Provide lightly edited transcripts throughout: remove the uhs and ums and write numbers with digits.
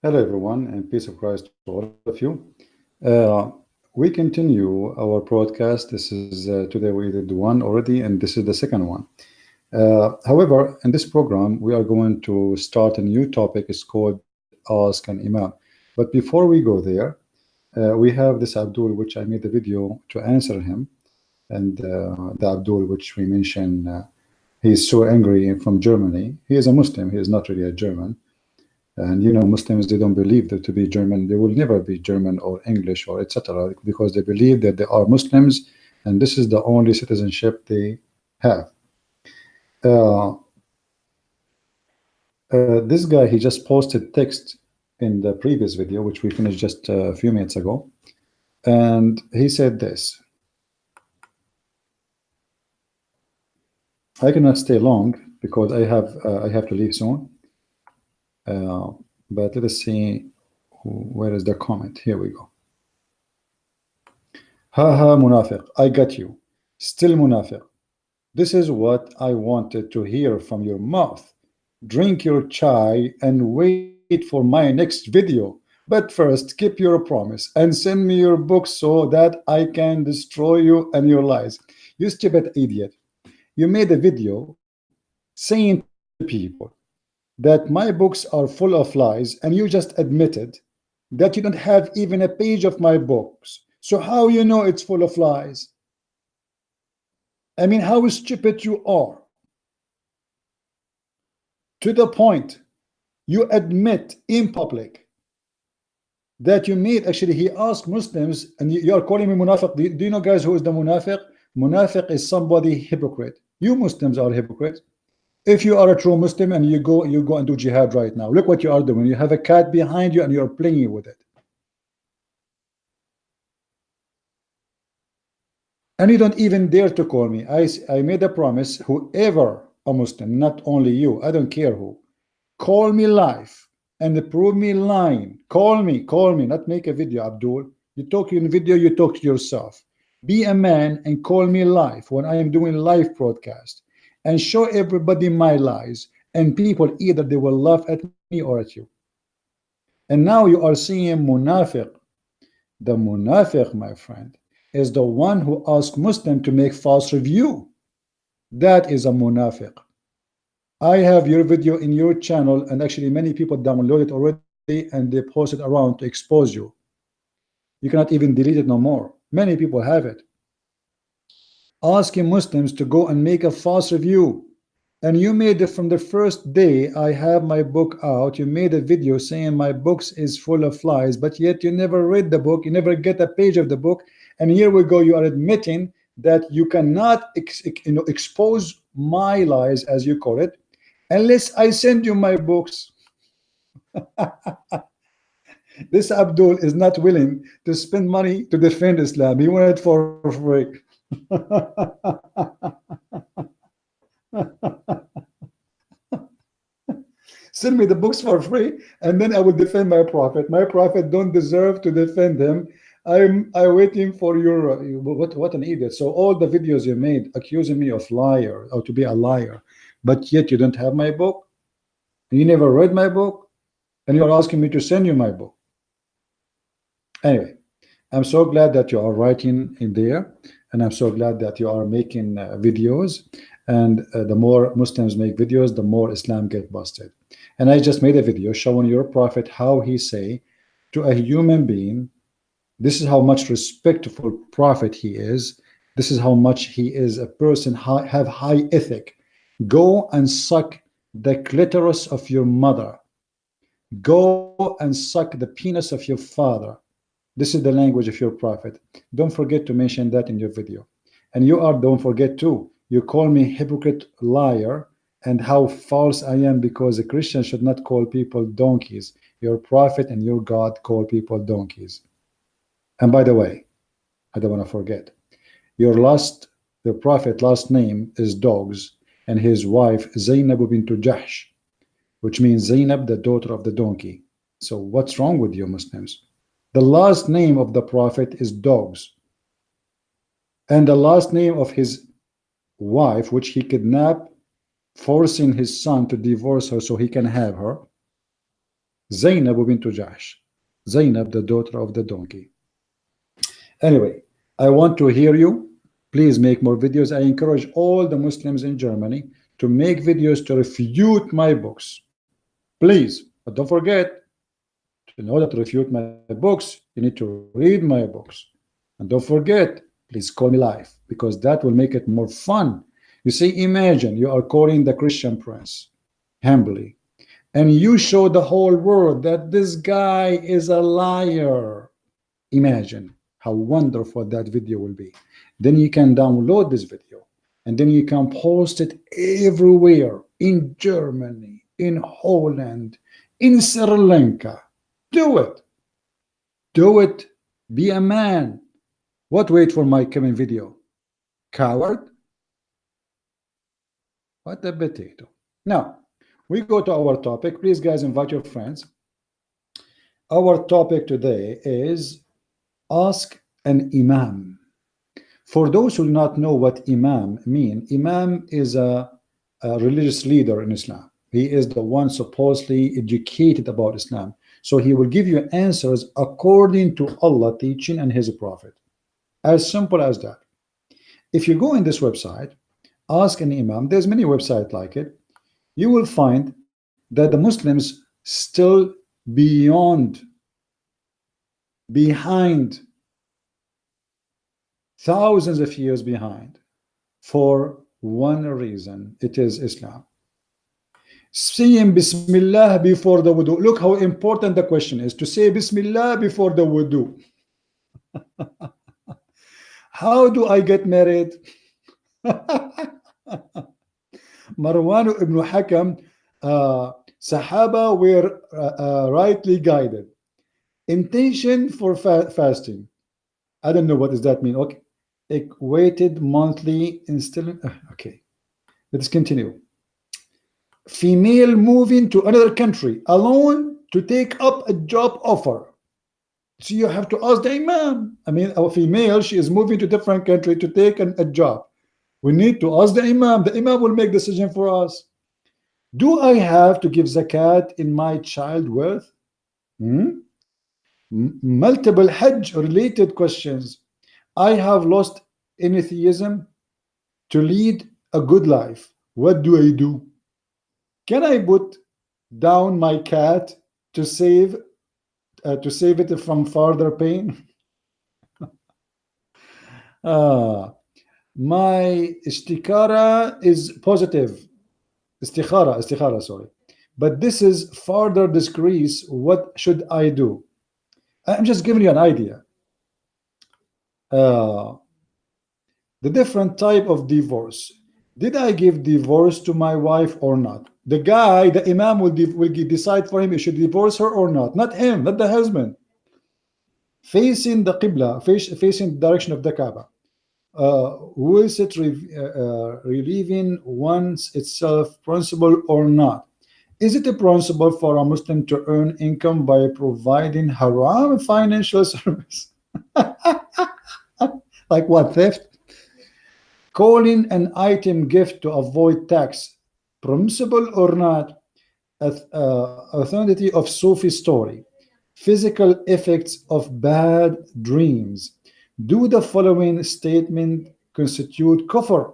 Hello, everyone, and peace of Christ to all of you. Uh, we continue our broadcast. This is today we did one already, and this is the second one. However, in this program, we are going to start a new topic. It's called Ask an Imam. But before we go there, we have this Abdul, which I made the video to answer him, and the Abdul, which we mentioned, he's so angry from Germany. He is a Muslim. He is not really a German. And you know, Muslims, they don't believe that to be German. They will never be German or English or etc. because they believe that they are Muslims, and this is the only citizenship they have. This guy, he just posted text in the previous video, which we finished just a few minutes ago, and he said this. I cannot stay long because I have to leave soon. But let us see where is the comment. Here we go. Haha, munafiq, I got you. Still munafiq. This is what I wanted to hear from your mouth. Drink your chai and wait for my next video. But first, keep your promise and send me your book so that I can destroy you and your lies. You stupid idiot. You made a video saying to people that my books are full of lies, and you just admitted that you don't have even a page of my books. So how you know it's full of lies? I mean, how stupid you are. To the point, you admit in public that you made, actually he asked Muslims, and you are calling me munafiq. Do you know, guys, who is the munafiq? Munafiq is somebody hypocrite. You Muslims are hypocrites. If you are a true Muslim and you go and do jihad right now, look what you are doing. You have a cat behind you and you're playing with it. And you don't even dare to call me. I made a promise, whoever a Muslim, not only you, I don't care who, call me live and prove me lying. Call me, not make a video, Abdul. You talk in video, you talk to yourself. Be a man and call me live when I am doing live broadcast, and show everybody my lies, and people either they will laugh at me or at you. And now you are seeing munafiq. The munafiq, my friend, is the one who asks Muslim to make false review. That is a munafiq. I have your video in your channel, and actually many people download it already and they post it around to expose you. You cannot even delete it no more. Many people have it. Asking Muslims to go and make a false review, and you made it from the first day I have my book out. You made a video saying my books is full of lies, but yet you never read the book, you never get a page of the book, and here we go, you are admitting that you cannot expose my lies, as you call it, unless I send you my books. This Abdul is not willing to spend money to defend Islam. He wanted it for free. Send me the books for free, and then I will defend my prophet. My prophet don't deserve to defend him. I'm waiting for your what an idiot. So all the videos you made accusing me of liar or to be a liar, but yet you don't have my book. You never read my book, and you are asking me to send you my book. Anyway, I'm so glad that you are writing in there, and I'm so glad that you are making videos, and the more Muslims make videos, the more Islam get busted. And I just made a video showing your prophet how he say to a human being, this is how much respectful prophet he is, this is how much he is a person have high ethic. Go and suck the clitoris of your mother, go and suck the penis of your father. This is the language of your prophet. Don't forget to mention that in your video. And you are, don't forget too, you call me hypocrite, liar, and how false I am, because a Christian should not call people donkeys. Your prophet and your God call people donkeys. And by the way, I don't want to forget, your prophet last name is Dogs, and his wife Zainab bint Jahsh, which means Zainab, the daughter of the donkey. So what's wrong with you Muslims? The last name of the prophet is Dogs, and the last name of his wife, which he kidnapped, forcing his son to divorce her so he can have her, Zainab bint Jahsh. Zainab, the daughter of the donkey. Anyway, I want to hear you. Please make more videos. I encourage all the Muslims in Germany to make videos to refute my books. Please, but don't forget, in order to refute my books, you need to read my books. And don't forget, please call me live, because that will make it more fun. You see, imagine you are calling the Christian prince humbly, and you show the whole world that this guy is a liar. Imagine how wonderful that video will be. Then you can download this video, and then you can post it everywhere, in Germany, in Holland, in Sri Lanka. Do it. Do it. Be a man. What? Wait for my coming video. Coward. What a potato. Now, we go to our topic. Please, guys, invite your friends. Our topic today is ask an imam. For those who do not know what imam mean, imam is a religious leader in Islam. He is the one supposedly educated about Islam. So he will give you answers according to Allah teaching and his prophet. As simple as that. If you go in this website, ask an imam, there's many websites like it, you will find that the Muslims still behind thousands of years behind for one reason. It is Islam. Saying Bismillah before the wudu. Look how important the question is, to say Bismillah before the wudu. How do I get married? Marwan ibn Hakam, Sahaba were rightly guided. Intention for fasting. I don't know what does that mean. Okay, equated monthly instilling. Okay, let's continue. Female moving to another country alone to take up a job offer. So you have to ask the imam. I mean, a female, she is moving to a different country to take a job. We need to ask the imam. The imam will make decision for us. Do I have to give zakat in my child wealth? Multiple Hajj related questions. I have lost atheism to lead a good life. What do I do? Can I put down my cat to save it from further pain? My istikara is positive. Istikhara, sorry. But this is further decrease. What should I do? I'm just giving you an idea. The different type of divorce. Did I give divorce to my wife or not? The guy, the imam will decide for him, he should divorce her or not. Not him, not the husband. Facing the Qibla, facing the direction of the Kaaba. Was it relieving one's itself principle or not? Is it a principle for a Muslim to earn income by providing haram financial service? Like what, theft? Calling an item gift to avoid tax, permissible or not? Authenticity of Sufi story, physical effects of bad dreams. Do the following statement constitute kufr?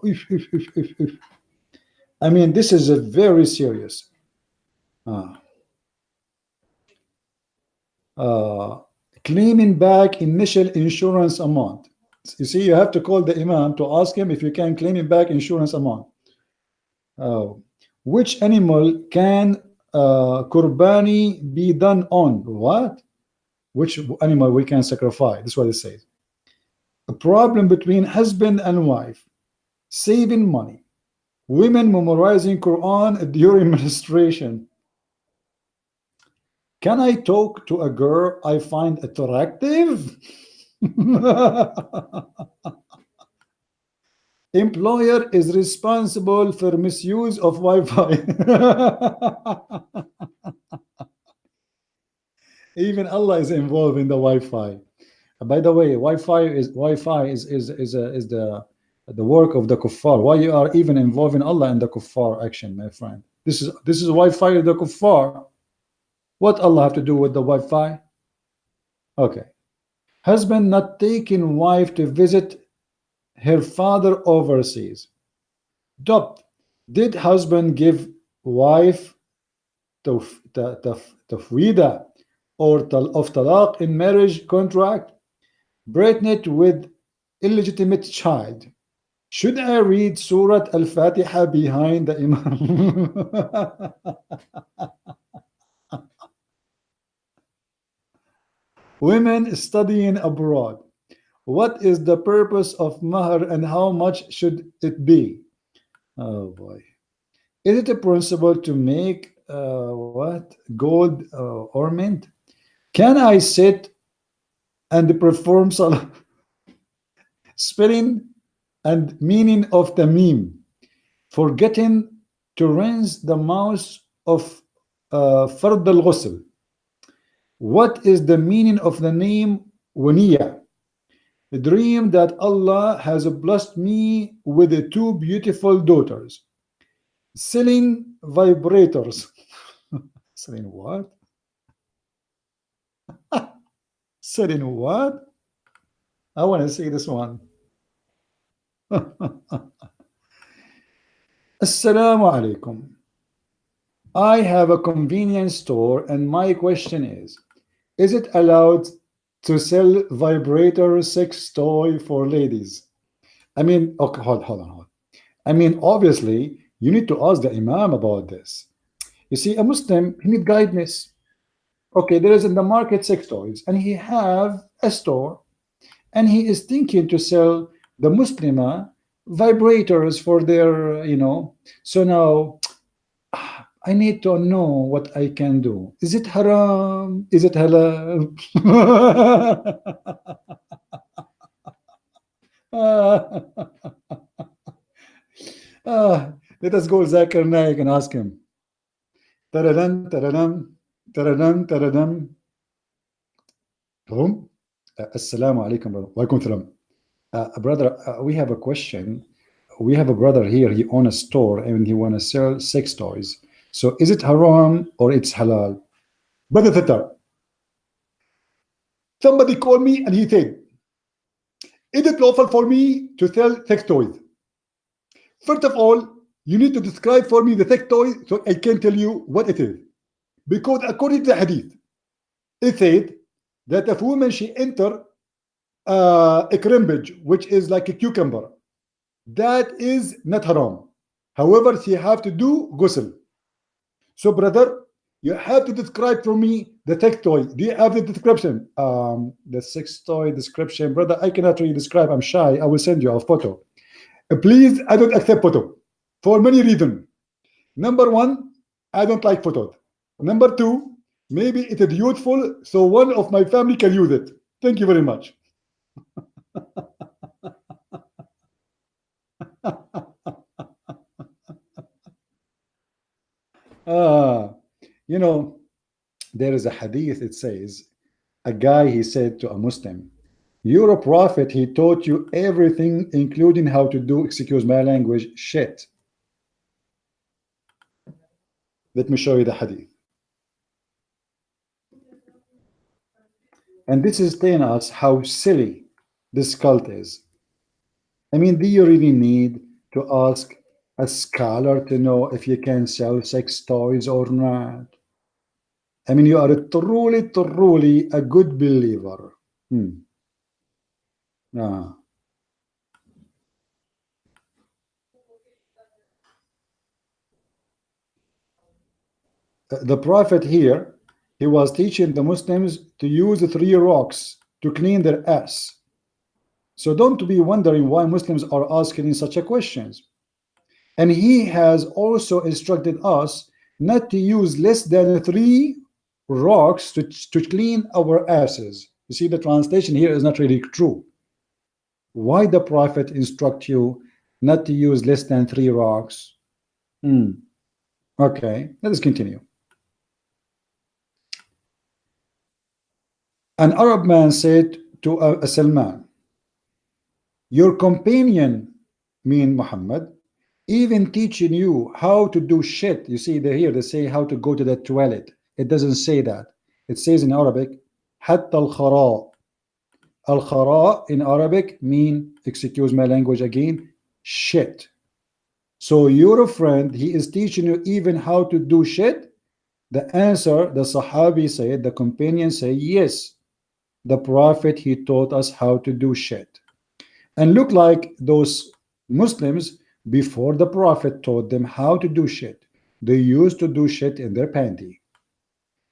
I mean, this is a very serious. Claiming back initial insurance amount. You see, you have to call the imam to ask him if you can claim him back insurance amount. Which animal can qurbani be done on? What? Which animal we can sacrifice? This is what it says. A problem between husband and wife. Saving money. Women memorizing Qur'an during menstruation. Can I talk to a girl I find attractive? Employer is responsible for misuse of Wi-Fi. Even Allah is involved in the Wi-Fi. By the way, Wi-Fi is the work of the kuffar. Why you are even involving Allah in the kuffar action, my friend? This is Wi-Fi of the kuffar. What Allah have to do with the Wi-Fi? Okay. Husband not taking wife to visit her father overseas. Dot. Did husband give wife tafwida or of talaq in marriage contract? Pregnant with illegitimate child. Should I read Surah Al-Fatiha behind the Imam? Women studying abroad. What is the purpose of mahar and how much should it be? Oh boy. Is it a principle to make what? Gold ornament? Can I sit and perform salah? Spelling and meaning of the meme. Forgetting to rinse the mouth of fard al-ghusl. What is the meaning of the name Waniya? A dream that Allah has blessed me with two beautiful daughters. Selling vibrators. Selling what? Selling what? I want to see this one. Assalaamalaikum. I have a convenience store and my question is it allowed to sell vibrator sex toy for ladies? I mean, okay, hold on. I mean, obviously, you need to ask the Imam about this. You see, a Muslim, he need guidance. Okay, there is in the market sex toys, and he have a store, and he is thinking to sell the Muslima vibrators for their, So now, I need to know what I can do. Is it haram? Is it halal? Let us go Zakir Naik and ask him. Taradam, taradam, taradam, taradam. Assalamualaikum, brother. Walaikum salam. Brother, we have a question. We have a brother here. He owns a store and he want to sell sex toys. So is it haram or it's halal? Brother Tatar, somebody called me and he said, is it lawful for me to sell sex toys? First of all, you need to describe for me the sex toy so I can tell you what it is. Because according to the Hadith, it said that if a woman, she enter a crimbage, which is like a cucumber, that is not haram. However, she have to do ghusl. So, brother, you have to describe for me the sex toy. Do you have the description? The sex toy description, brother, I cannot really describe. I'm shy. I will send you a photo. Please, I don't accept photo for many reasons. Number one, I don't like photos. Number two, maybe it is useful, so one of my family can use it. Thank you very much. There is a hadith, it says, a guy, he said to a Muslim, you're a prophet, he taught you everything, including how to do, excuse my language, shit. Let me show you the hadith. And this is telling us how silly this cult is. I mean, do you really need to ask a scholar to know if you can sell sex toys or not? I mean, you are truly a good believer. The Prophet here, he was teaching the Muslims to use 3 rocks to clean their ass. So don't be wondering why Muslims are asking such a questions. And he has also instructed us not to use less than 3 rocks to clean our asses. You see, the translation here is not really true. Why the Prophet instruct you not to use less than 3 rocks? Okay, let us continue. An Arab man said to a Salman, your companion, mean Muhammad, even teaching you how to do shit. You see, here they say how to go to the toilet. It doesn't say that. It says in Arabic, حتى الخراء. Al-khara in Arabic mean, excuse my language again, shit. So your friend, he is teaching you even how to do shit. The answer, the Sahabi said, the companion say, yes, the Prophet, he taught us how to do shit. And look like those Muslims, before the Prophet taught them how to do shit, they used to do shit in their panty.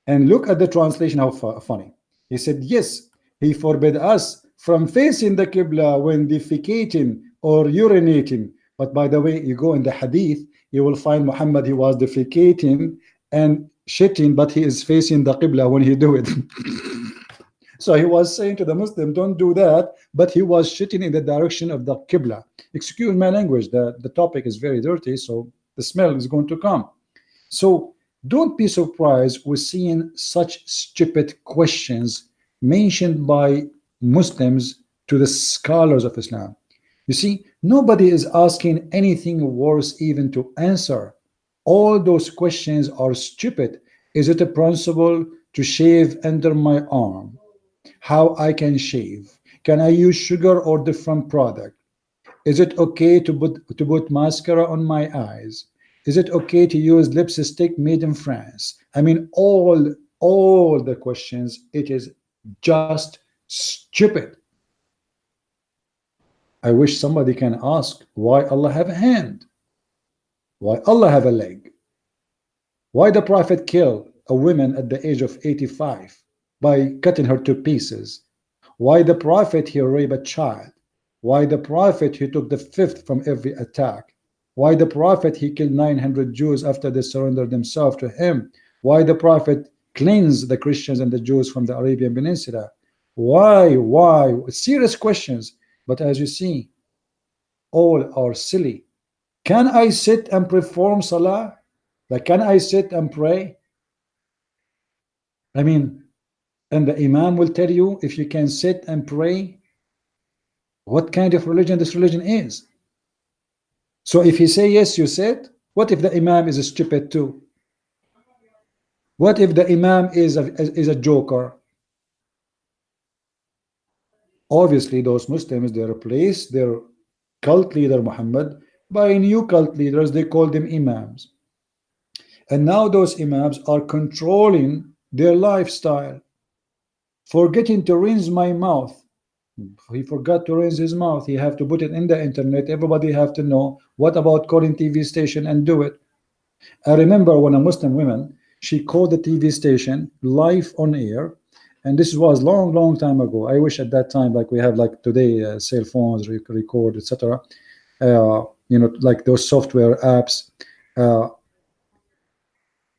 And look at the translation, how funny. He said, yes, he forbid us from facing the Qibla when defecating or urinating. But by the way, you go in the Hadith, you will find Muhammad, he was defecating and shitting, but he is facing the Qibla when he do it. So he was saying to the Muslim, don't do that, but he was shitting in the direction of the Qibla. Excuse my language, the topic is very dirty, so the smell is going to come. So don't be surprised with seeing such stupid questions mentioned by Muslims to the scholars of Islam. You see, nobody is asking anything worse even to answer. All those questions are stupid. Is it a principle to shave under my arm? How I can shave? Can I use sugar or different product? Is it okay to put mascara on my eyes? Is it okay to use lipstick made in France? I mean, all the questions, it is just stupid. I wish somebody can ask why Allah have a hand, why Allah have a leg, why the Prophet killed a woman at the age of 85 by cutting her to pieces, why the Prophet he raped a child, why the Prophet he took the fifth from every attack, why the Prophet he killed 900 Jews after they surrendered themselves to him, why the Prophet cleansed the Christians and the Jews from the Arabian Peninsula. Why serious questions, but as you see, all are silly. Can I sit and perform salah? Like, can I sit and pray? I mean, and the Imam will tell you if you can sit and pray, what kind of religion this religion is. So if he say yes, you sit. What if the Imam is stupid too? What if the Imam is a joker? Obviously, those Muslims, they replace their cult leader Muhammad by new cult leaders. They call them Imams. And now those Imams are controlling their lifestyle. Forgetting to rinse my mouth. He forgot to rinse his mouth. He have to put it in the internet. Everybody have to know. What about calling TV station and do it? I remember when a Muslim woman, she called the TV station live on air, and this was long time ago. I wish at that time, like we have like today, cell phones, record, etc. You know, like those software apps.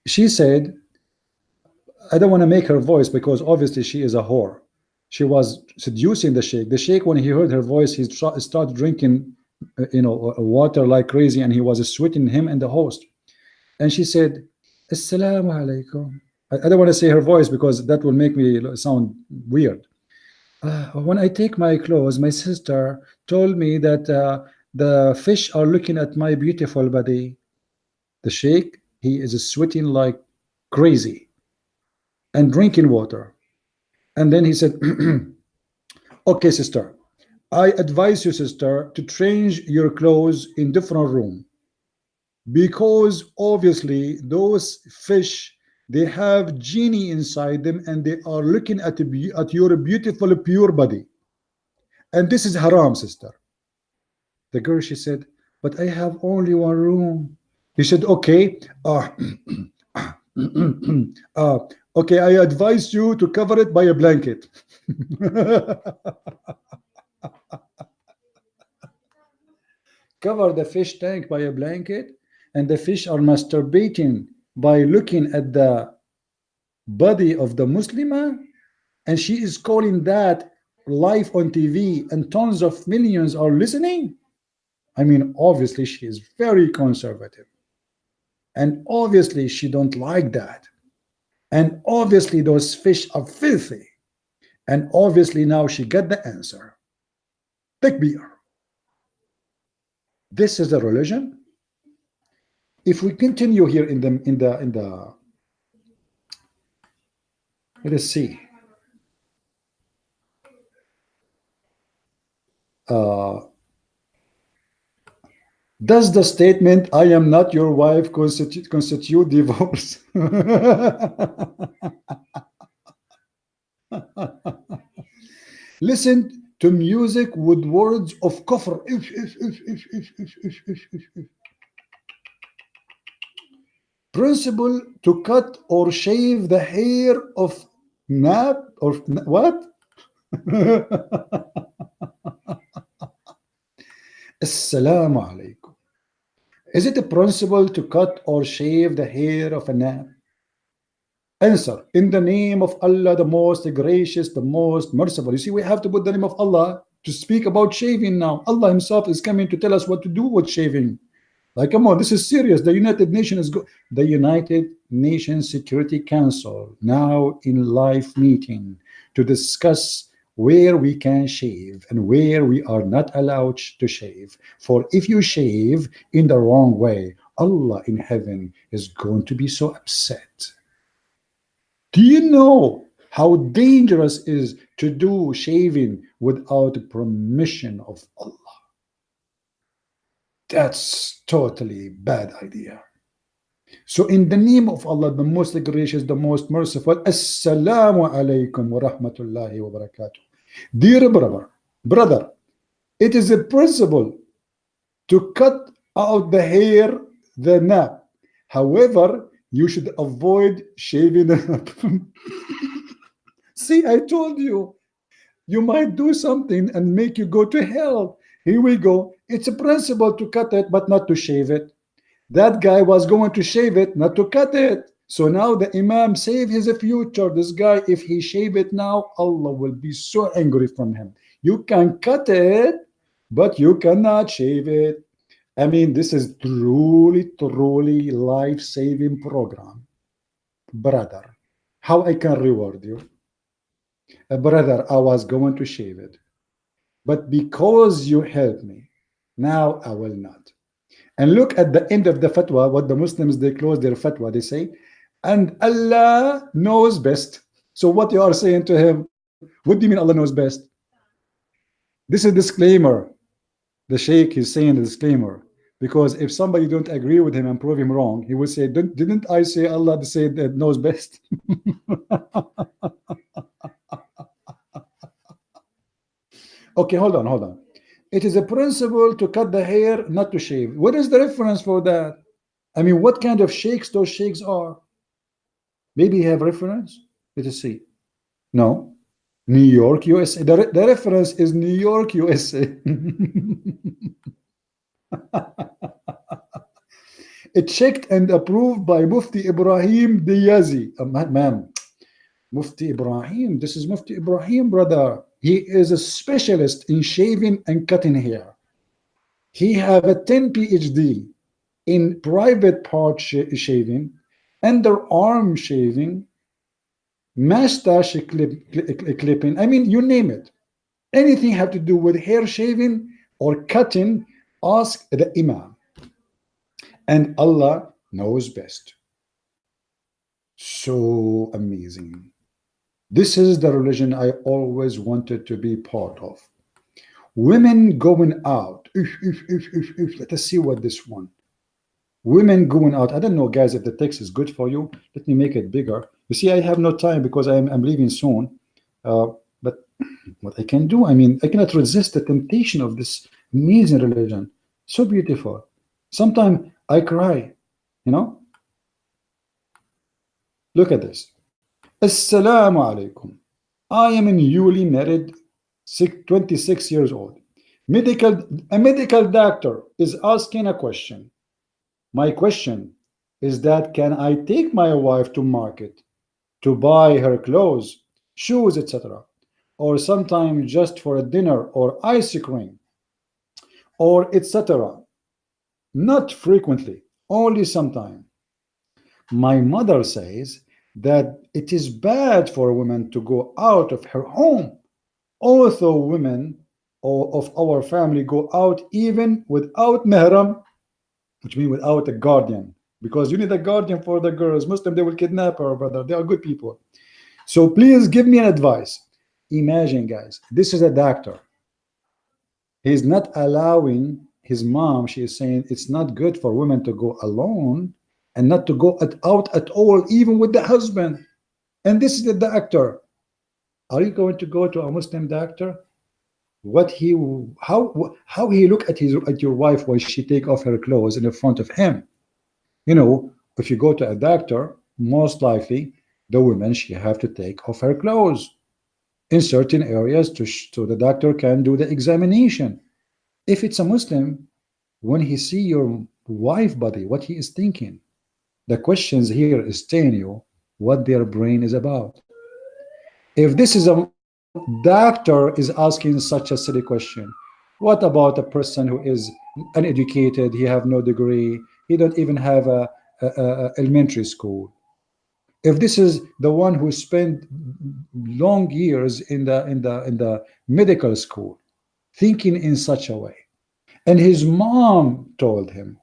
She said, I don't want to make her voice because obviously she is a whore. She was seducing the sheikh. The sheikh, when he heard her voice, he started drinking, you know, water like crazy, and he was sweating, him and the host. And she said, Assalaamalaikum. I don't want to say her voice because that will make me sound weird. When I take my clothes, my sister told me that the fish are looking at my beautiful body. The sheikh, he is sweating like crazy and drinking water. And then he said, okay, sister, I advise you, sister, to change your clothes in different room, because obviously those fish, they have genie inside them and they are looking at your beautiful pure body, and this is haram, sister. The girl, she said, but I have only one room. He said, okay, okay, I advise you to cover it by a blanket. Cover the fish tank by a blanket, and the fish are masturbating by looking at the body of the Muslimah, and she is calling that live on TV, and tons of millions are listening. I mean, obviously she is very conservative, and obviously she don't like that, and obviously those fish are filthy, and obviously now she got the answer. Takbir. This is the religion. If we continue here in the Let us see. Does the statement "I am not your wife" constitute divorce? Listen to music with words of kufr. Principle to cut or shave the hair of nap or what? Assalaamalaikum. Is it a principle to cut or shave the hair of a nap? Answer: in the name of Allah, the most gracious, the most merciful. You see, we have to put the name of Allah to speak about shaving now. Allah himself is coming to tell us what to do with shaving. Like, come on, this is serious. The United Nations the United Nations Security Council now in live meeting to discuss where we can shave and where we are not allowed to shave. For if you shave in the wrong way, Allah in heaven is going to be so upset. Do you know how dangerous it is to do shaving without permission of Allah? That's totally bad idea. So in the name of Allah, the most gracious, the most merciful, Assalaamualaikum wa rahmatullahi wa barakatuh. Dear brother, it is a principle to cut out the hair, the nap. However, you should avoid shaving up. See, I told you, you might do something and make you go to hell. Here we go. It's a principle to cut it, but not to shave it. That guy was going to shave it, not to cut it. So now the Imam save his future. This guy, if he shave it now, Allah will be so angry from him. You can cut it, but you cannot shave it. I mean, this is truly life-saving program. Brother, how I can reward you? Brother, I was going to shave it, but because you helped me, now I will not. And look at the end of the fatwa, what the Muslims, they close their fatwa, they say, and Allah knows best. So what you are saying to him, what do you mean Allah knows best? This is a disclaimer. The Sheikh is saying a disclaimer, because if somebody don't agree with him and prove him wrong, he will say, didn't I say Allah say that knows best? Okay, hold on. It is a principle to cut the hair, not to shave. What is the reference for that? I mean, what kind of sheikhs those sheikhs are? Maybe you have reference? Let us see. No. New York, USA. The reference is New York, USA. It's checked and approved by Mufti Ibrahim Diyazi. Ma'am, Mufti Ibrahim, this is Mufti Ibrahim, brother. He is a specialist in shaving and cutting hair. He have a 10 PhD in private part shaving, underarm shaving, mustache clipping. I mean, you name it. Anything have to do with hair shaving or cutting, ask the Imam. And Allah knows best. So amazing. This is the religion I always wanted to be part of. Women going out. Let us see what this one. Women going out. I don't know, guys, if the text is good for you. Let me make it bigger. You see, I have no time because I'm leaving soon. But what I can do, I mean, I cannot resist the temptation of this amazing religion. So beautiful. Sometimes I cry, you know. Look at this. Assalaamalaikum. I am a newly married, 26 years old. A medical doctor is asking a question. My question is that, can I take my wife to market to buy her clothes, shoes, etc., or sometimes just for a dinner or ice cream, or etc.? Not frequently, only sometime. My mother says that it is bad for a woman to go out of her home, although women of our family go out even without mahram, which means without a guardian, because you need a guardian for the girls. Muslim, they will kidnap her, brother. They are good people. So please give me an advice. Imagine, guys, this is a doctor. He's not allowing his mom. She is saying it's not good for women to go alone and not to go out at all, even with the husband. And this is the doctor. Are you going to go to a Muslim doctor? What he how he look at your wife when she take off her clothes in front of him? You know, if you go to a doctor, most likely the woman, she have to take off her clothes in certain areas so the doctor can do the examination. If it's a Muslim, when he see your wife body, what he is thinking, the questions here is telling you what their brain is about. If this is a doctor is asking such a silly question, what about a person who is uneducated? He have no degree. He don't even have a elementary school. If this is the one who spent long years in the medical school, thinking in such a way, and his mom told him,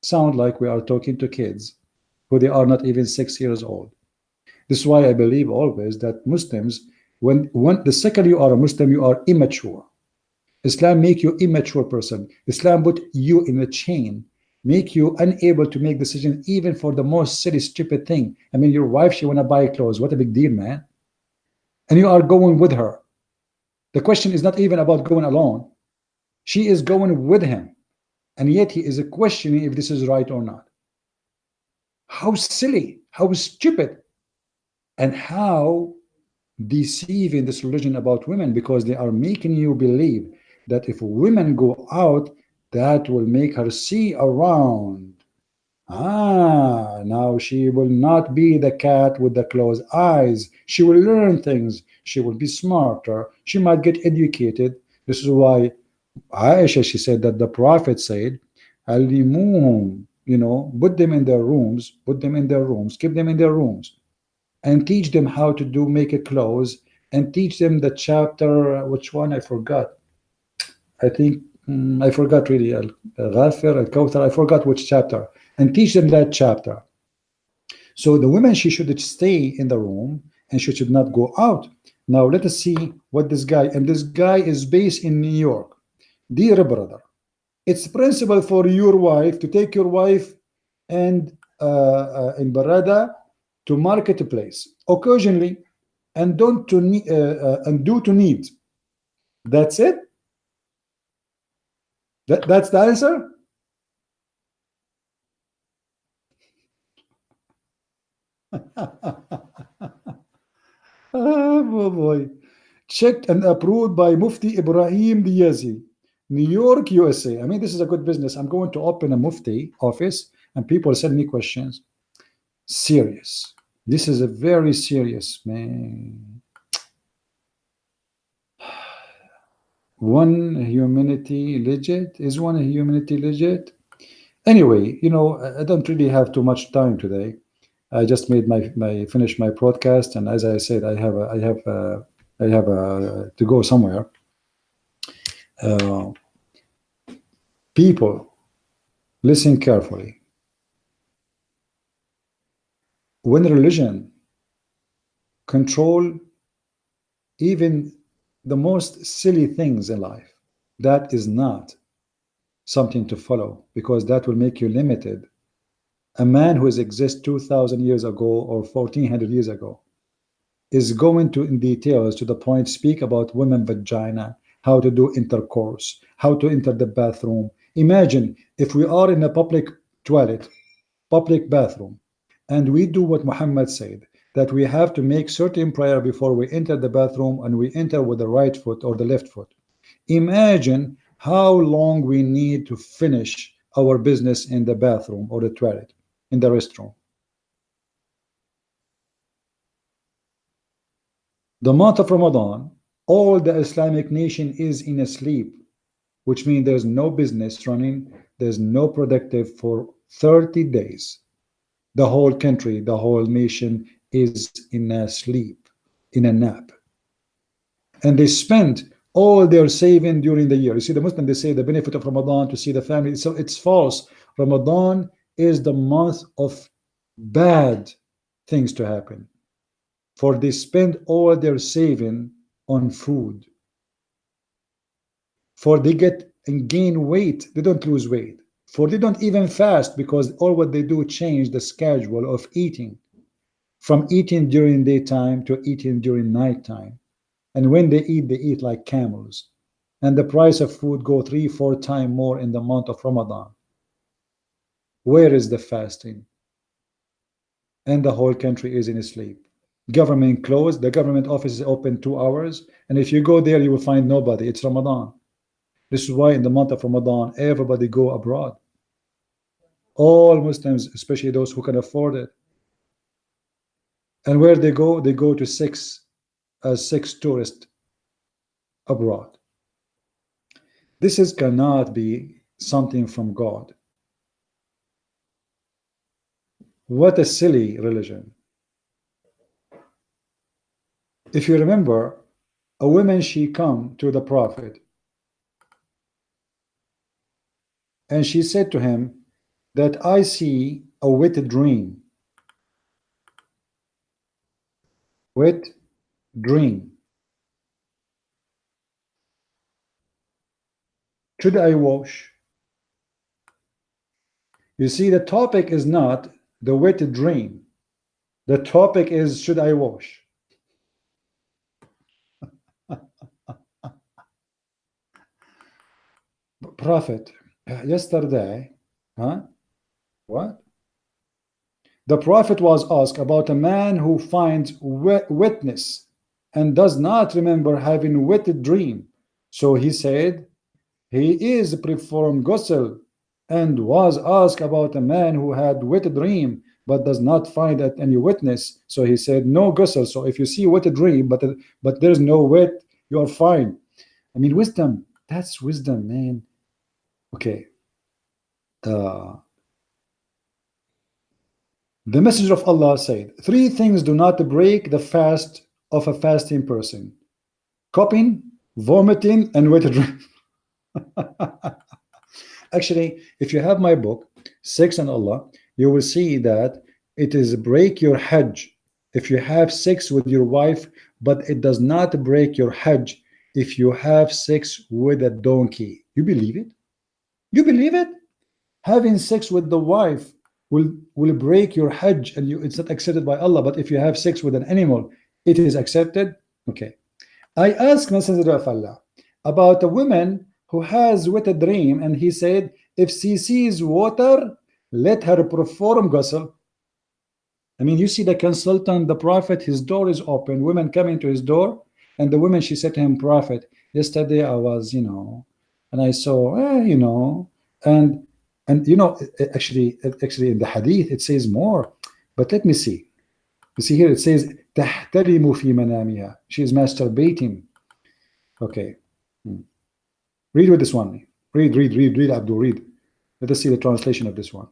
sound like we are talking to kids who they are not even 6 years old. This is why I believe always that Muslims, when the second you are a Muslim, you are immature. Islam make you immature person. Islam put you in a chain, make you unable to make decisions even for the most silly, stupid thing. I mean, your wife, she want to buy clothes. What a big deal, man. And you are going with her. The question is not even about going alone. She is going with him. And yet he is questioning if this is right or not. How silly, how stupid, and how deceiving this religion about women, because they are making you believe that if women go out, that will make her see around. Now she will not be the cat with the closed eyes. She will learn things. She will be smarter. She might get educated. This is why Aisha, she said that the Prophet said, "Alimuhum," you know, put them in their rooms, keep them in their rooms, and teach them how to make a clothes, and teach them the chapter, which one I forgot. I think I forgot really. Al-Ghafir, Al-Kawthar, I forgot which chapter, and teach them that chapter. So the women, she should stay in the room and she should not go out. Now let us see what this guy, and this guy is based in New York. Dear brother, it's principle for your wife to take your wife and in Barada to marketplace occasionally, and don't to need and do to need. That's it. That's the answer. Oh boy. Checked and approved by Mufti Ibrahim Diazi, New York, USA. I mean, this is a good business. I'm going to open a Mufti office and people send me questions. Serious. This is a very serious, man. One humanity legit? Is one humanity legit? Anyway, you know, I don't really have too much time today. I just made finished my broadcast, and as I said, I have to go somewhere. People, listen carefully. When religion control even the most silly things in life, that is not something to follow, because that will make you limited. A man who has existed 2,000 years ago or 1,400 years ago is going to in details to the point, speak about women vagina, how to do intercourse, how to enter the bathroom. Imagine if we are in a public toilet, public bathroom, and we do what Muhammad said, that we have to make certain prayer before we enter the bathroom, and we enter with the right foot or the left foot. Imagine how long we need to finish our business in the bathroom or the toilet, in the restroom. The month of Ramadan, all the Islamic nation is in a sleep, which means there's no business running, there's no productive for 30 days. The whole country, the whole nation is in a sleep, in a nap. And they spend all their saving during the year. You see, the Muslims, they say the benefit of Ramadan to see the family. So it's false. Ramadan is the month of bad things to happen. for they spend all their saving on food. For they get and gain weight, they don't lose weight. For they don't even fast, because all what they do change the schedule of eating, from eating during daytime to eating during nighttime. And when they eat like camels. And the price of food go 3-4 times more in the month of Ramadan. Where is the fasting? And the whole country is in sleep. Government closed, the government office is open 2 hours, and if you go there you will find nobody. It's Ramadan. This is why in the month of Ramadan everybody go abroad. All Muslims, especially those who can afford it. And where they go to 6 tourists abroad. This cannot be something from God. What a silly religion. If you remember, a woman, she come to the Prophet and she said to him that I see a wet dream. Wet dream. Should I wash? You see, the topic is not the wet dream. The topic is, should I wash? Prophet, yesterday, what? The Prophet was asked about a man who finds wetness and does not remember having wet dream. So he said, he is performed ghusl, and was asked about a man who had wet dream but does not find any witness. So he said, no ghusl. So if you see wet dream but there's no wet, you are fine. I mean, wisdom, that's wisdom, man. Okay. The Messenger of Allah said, 3 things do not break the fast of a fasting person: coughing, vomiting, and wet dream. Actually, if you have my book, Sex and Allah, you will see that it is break your Hajj if you have sex with your wife, but it does not break your Hajj if you have sex with a donkey. You believe it? You believe it? Having sex with the wife will break your Hajj, and it's not accepted by Allah. But if you have sex with an animal, it is accepted. Okay. I asked Messenger of Allah about a woman who has wet dream, and he said, if she sees water, let her perform ghusl. I mean, you see the consultant, the Prophet, his door is open, women coming to his door, and the woman, she said to him, Prophet, yesterday I was, and I saw, and actually in the Hadith it says more, but let me see. You see here it says, تحترم في منامها. She is masturbating. Okay. Read with this one. Read, Abdul, read. Let us see the translation of this one.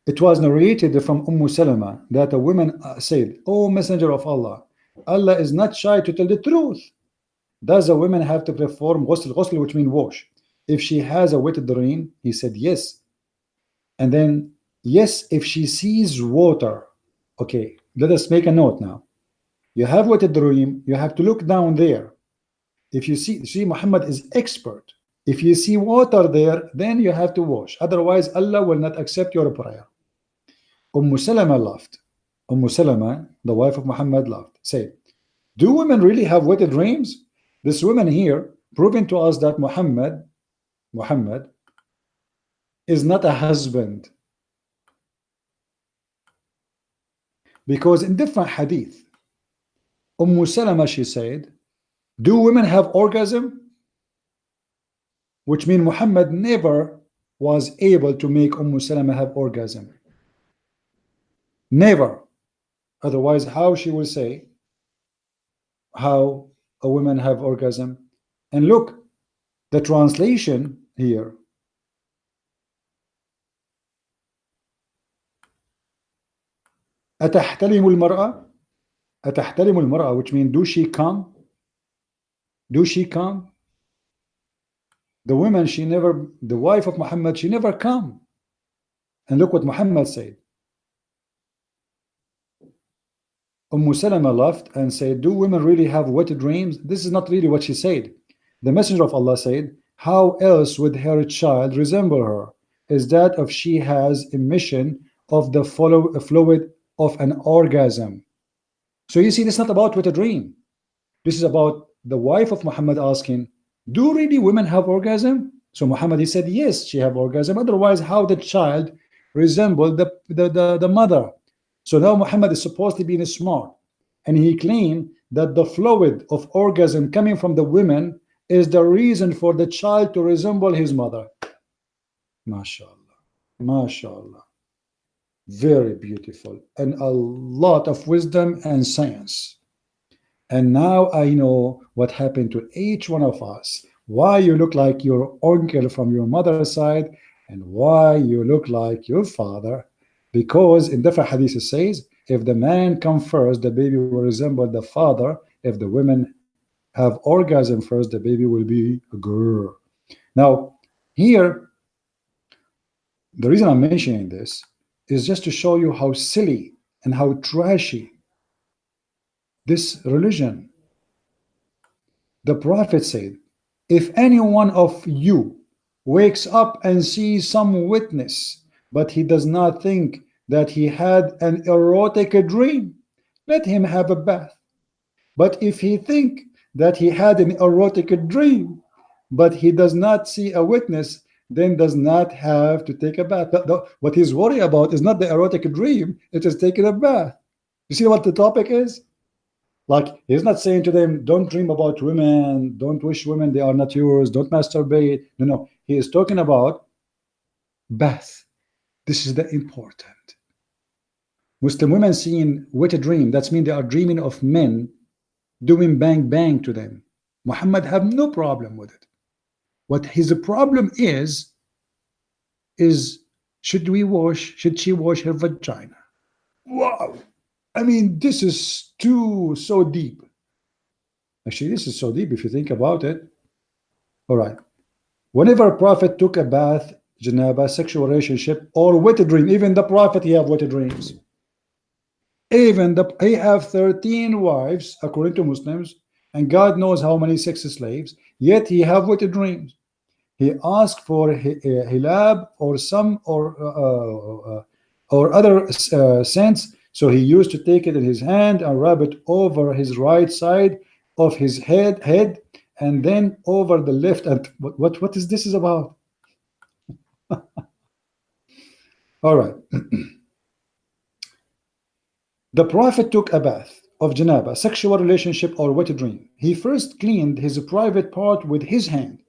It was narrated from Salama that a woman said, O Messenger of Allah, Allah is not shy to tell the truth. Does a woman have to perform ghusl, which means wash, if she has a wet dream? He said yes. And then, yes, if she sees water. Okay, let us make a note now. You have wet dream, you have to look down there. If you see Muhammad is expert. If you see water there, then you have to wash. Otherwise, Allah will not accept your prayer. Salama laughed. Salama, the wife of Muhammad, laughed. Said, do women really have wet dreams? This woman here proving to us that Muhammad is not a husband. Because in different hadith, Salama, she said, do women have orgasm? Which means Muhammad never was able to make Salama have orgasm. Never. Otherwise, how she will say how a woman have orgasm? And look, the translation here. أتحتلم المرأة? أتحتلم المرأة, which means do she come? Do she come? The woman, the wife of Muhammad, she never come. And look what Muhammad said. Salama laughed and said, do women really have wet dreams? This is not really what she said. The Messenger of Allah said, how else would her child resemble her? Is that if she has emission of the fluid of an orgasm. So you see, this is not about what a dream. This is about the wife of Muhammad asking, do really women have orgasm? So Muhammad, he said, yes, she have orgasm. Otherwise, how the child resemble the mother? So now Muhammad is supposed to be smart, and he claimed that the fluid of orgasm coming from the women is the reason for the child to resemble his mother. MashaAllah, MashaAllah. Very beautiful, and a lot of wisdom and science. And now I know what happened to each one of us, why you look like your uncle from your mother's side and why you look like your father. Because in different hadith it says, if the man come first, the baby will resemble the father. If the women have orgasm first, the baby will be a girl. Now here, the reason I'm mentioning this is just to show you how silly and how trashy this religion. The Prophet said, if any one of you wakes up and sees some witness, but he does not think that he had an erotic dream, let him have a bath. But if he think that he had an erotic dream, but he does not see a witness, then does not have to take a bath. What he's worried about is not the erotic dream, it is taking a bath. You see what the topic is? Like, he's not saying to them, don't dream about women, don't wish women, they are not yours, don't masturbate. No, he is talking about bath. This is the important. Muslim women seeing wet dream, that means they are dreaming of men doing bang bang to them. Muhammad have no problem with it. What his problem is should she wash her vagina? Wow. I mean, this is so deep. Actually, this is so deep if you think about it. All right. Whenever a prophet took a bath, janaba, sexual relationship, or wet dream, even the prophet, he have wet dreams. Even he have 13 wives, according to Muslims, and God knows how many sex slaves, yet he have wet dreams. He asked for hilab or some or other scents. So he used to take it in his hand and rub it over his right side of his head, and then over the left. And what is this about? All right. The Prophet took a bath of janaba, sexual relationship or wet dream. He first cleaned his private part with his hand,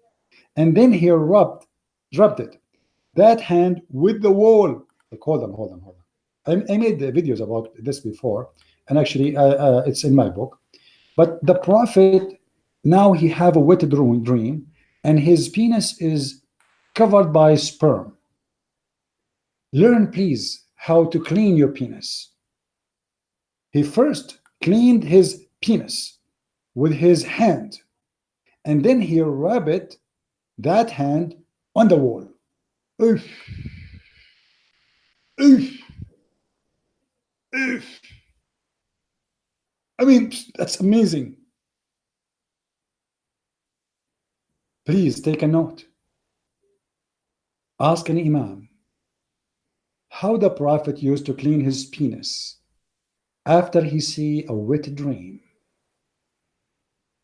and then he rubbed it, that hand, with the wall. Like, hold on. I made the videos about this before, and actually it's in my book. But the Prophet, now he have a wet dream, and his penis is covered by sperm. Learn, please, how to clean your penis. He first cleaned his penis with his hand, and then he rubbed that hand on the wall. Oof. Oof. Oof. I mean, that's amazing. Please take a note. Ask an Imam how the Prophet used to clean his penis after he see a wet dream.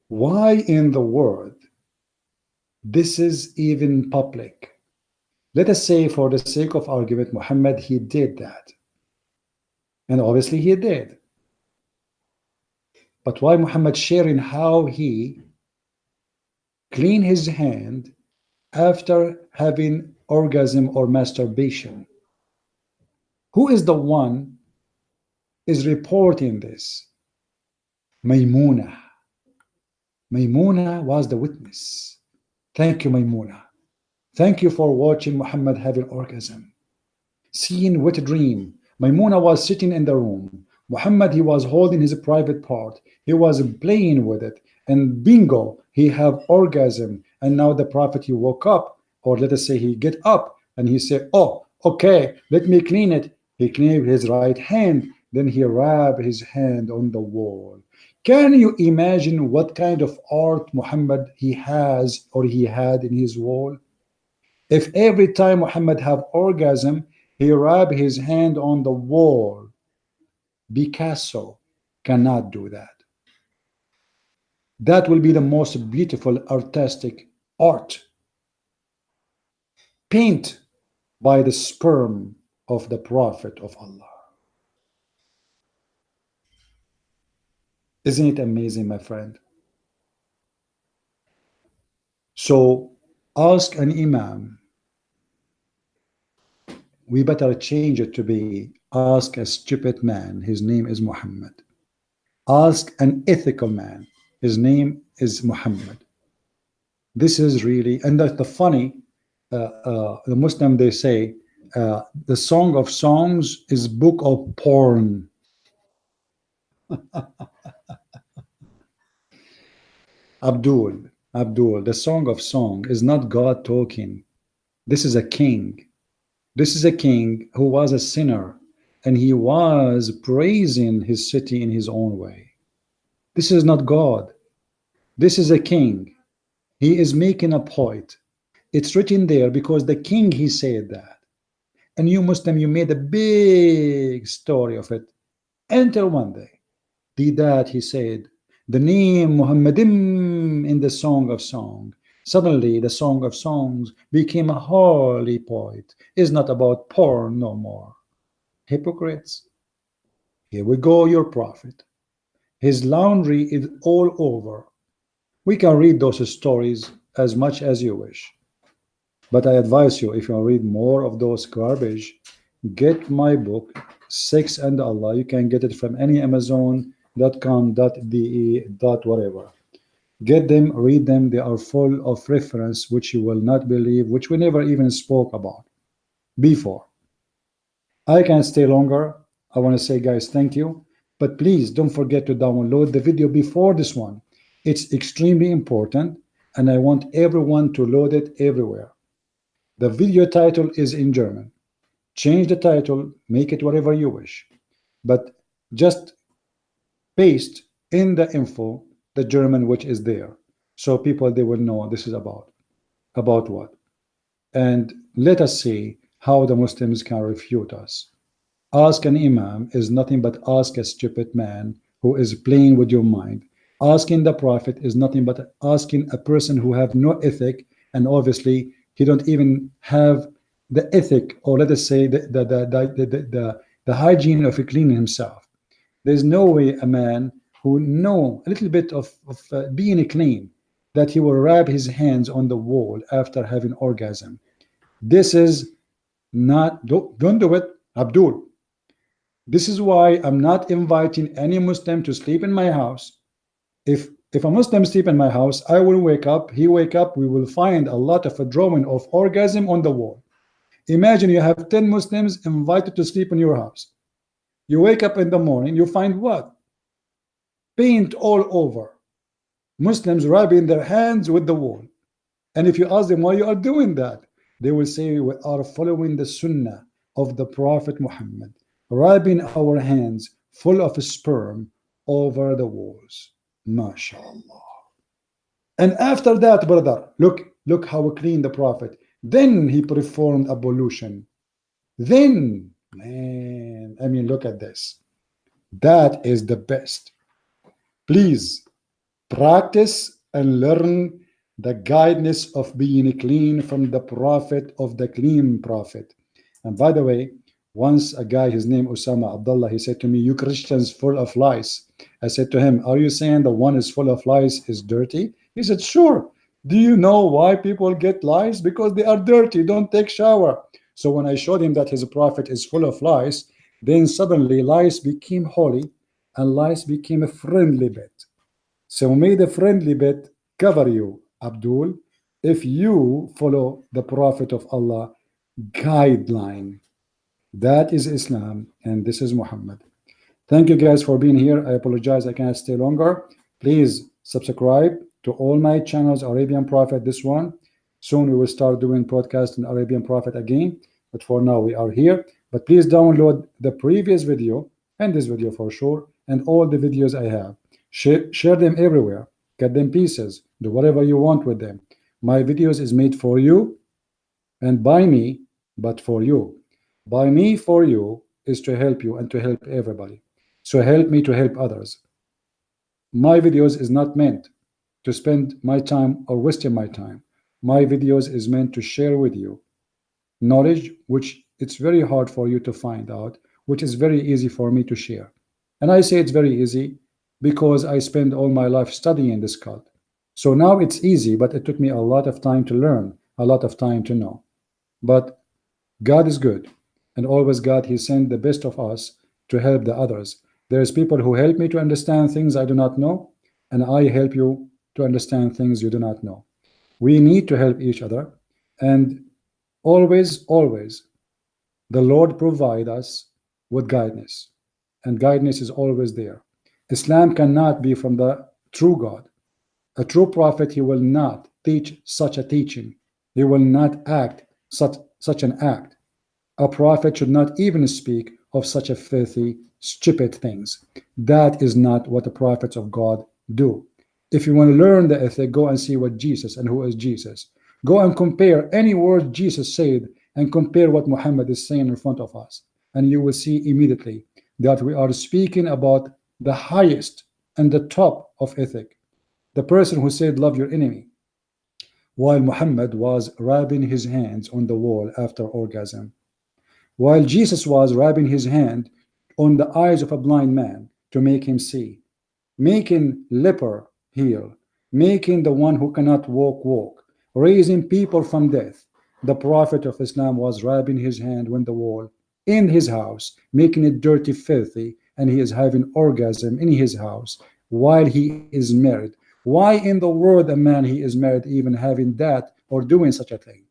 Why in the world this is even public? Let us say, for the sake of argument, Muhammad, he did that. And obviously he did. But why Muhammad sharing how he cleaned his hand after having orgasm or masturbation? Who is the one is reporting this? Maymuna. Maymuna was the witness. Thank you, Maymuna. Thank you for watching Muhammad having orgasm, seeing wet dream. Maymuna was sitting in the room. Muhammad, he was holding his private part. He was playing with it, and bingo, he have orgasm. And now the Prophet, he woke up, or let us say he get up, and he said, oh, okay, let me clean it. He cleaned his right hand, then he rub his hand on the wall. Can you imagine what kind of art Muhammad he has or he had in his wall? If every time Muhammad have orgasm, he rub his hand on the wall, Picasso cannot do that. That will be the most beautiful artistic art. Paint by the sperm of the Prophet of Allah. Isn't it amazing, my friend? So ask an Imam. We better change it to be ask a stupid man, his name is Muhammad. Ask an ethical man, his name is Muhammad. This is really, and that's the funny, the Muslim, they say, the Song of Songs is book of porn. Abdul, the Song of Song is not God talking. This is a king. This is a king who was a sinner, and he was praising his city in his own way. This is not God. This is a king. He is making a point. It's written there because the king, he said that. And you Muslim, you made a big story of it. Until one day, did that he said, the name Muhammadim in the Song of Song. Suddenly, the Song of Songs became a holy poet. It's not about porn no more. Hypocrites. Here we go, your prophet. His laundry is all over. We can read those stories as much as you wish. But I advise you, if you read more of those garbage, get my book, Sex and Allah. You can get it from any Amazon.com.de, whatever. Get them, read them. They are full of reference which you will not believe, which we never even spoke about before. I can stay longer. I want to say, guys, thank you. But please don't forget to download the video before this one. It's extremely important, and I want everyone to load it everywhere. The video title is in German. Change the title, make it whatever you wish. But just paste in the info the German which is there, so people, they will know this is about what. And let us see how the Muslims can refute us. Ask an Imam is nothing but ask a stupid man who is playing with your mind. Asking the Prophet is nothing but asking a person who have no ethic, and obviously he don't even have the ethic, or let us say the hygiene of cleaning himself. There's no way a man who know a little bit of being clean, that he will rub his hands on the wall after having orgasm. This is not, don't do it, Abdul. This is why I'm not inviting any Muslim to sleep in my house. If a Muslim sleep in my house, I will wake up, he wake up, we will find a lot of a drawing of orgasm on the wall. Imagine you have 10 Muslims invited to sleep in your house. You wake up in the morning, you find what? Paint all over. Muslims rubbing their hands with the wall. And if you ask them why you are doing that, they will say we are following the sunnah of the Prophet Muhammad, rubbing our hands full of sperm over the walls. MashaAllah. And after that, brother, look how clean the Prophet. Then he performed ablution. Then, man, I mean, look at this. That is the best. Please practice and learn the guidance of being clean from the Prophet of the clean Prophet. And by the way, once a guy, his name Osama Abdullah, he said to me, you Christians full of lies. I said to him, are you saying the one is full of lies is dirty? He said, sure. Do you know why people get lies? Because they are dirty, don't take shower. So when I showed him that his prophet is full of lies, then suddenly lies became holy and lies became a friendly bit. So may the friendly bit cover you, Abdul, if you follow the Prophet of Allah guideline. That is Islam, and this is Muhammad. Thank you guys for being here. I apologize I cannot stay longer. Please subscribe to all my channels, Arabian Prophet, this one. Soon we will start doing podcast in Arabian Prophet again, but for now we are here. But please download the previous video and this video for sure, and all the videos I have. Share them everywhere, cut them pieces, do whatever you want with them. My videos is made for you and by me, but for you. By me, for you is to help you and to help everybody. So help me to help others. My videos is not meant to spend my time or wasting my time. My videos is meant to share with you knowledge which it's very hard for you to find out, which is very easy for me to share. And I say it's very easy because I spend all my life studying this cult. So now it's easy, but it took me a lot of time to learn, a lot of time to know. But God is good, and always God, He sent the best of us to help the others. There's people who help me to understand things I do not know, and I help you to understand things you do not know. We need to help each other, and always, always, the Lord provide us with guidance, and guidance is always there. Islam cannot be from the true God. A true prophet, he will not teach such a teaching. He will not act such an act. A prophet should not even speak of such a filthy, stupid things. That is not what the prophets of God do. If you want to learn the ethic, go and see what Jesus and who is Jesus. Go and compare any word Jesus said and compare what Muhammad is saying in front of us. And you will see immediately that we are speaking about the highest and the top of ethic. The person who said, love your enemy, while Muhammad was rubbing his hands on the wall after orgasm. While Jesus was rubbing his hand on the eyes of a blind man to make him see, making leper heal, making the one who cannot walk, raising people from death. The Prophet of Islam was rubbing his hand on the wall in his house, making it dirty, filthy, and he is having orgasm in his house while he is married. Why in the world a man he is married even having that or doing such a thing?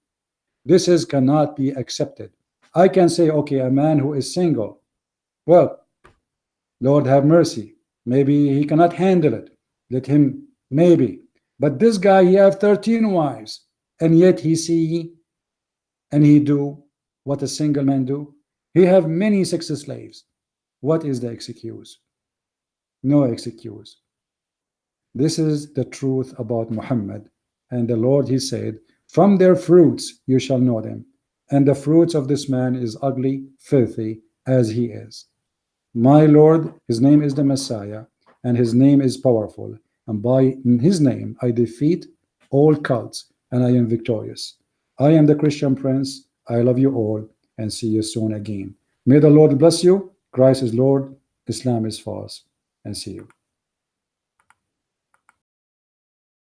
This cannot be accepted. I can say, okay, a man who is single, well, Lord have mercy, maybe he cannot handle it, let him, maybe. But this guy, he have 13 wives, and yet he see and he do what a single man do. He have many sex slaves. What is the excuse? No excuse. This is the truth about Muhammad. And the Lord, he said, from their fruits you shall know them. And the fruits of this man is ugly, filthy, as he is. My Lord, his name is the Messiah, and his name is powerful. And by his name I defeat all cults, and I am victorious. I am the Christian Prince. I love you all, and see you soon again. May the Lord bless you. Christ is Lord. Islam is false. And see you.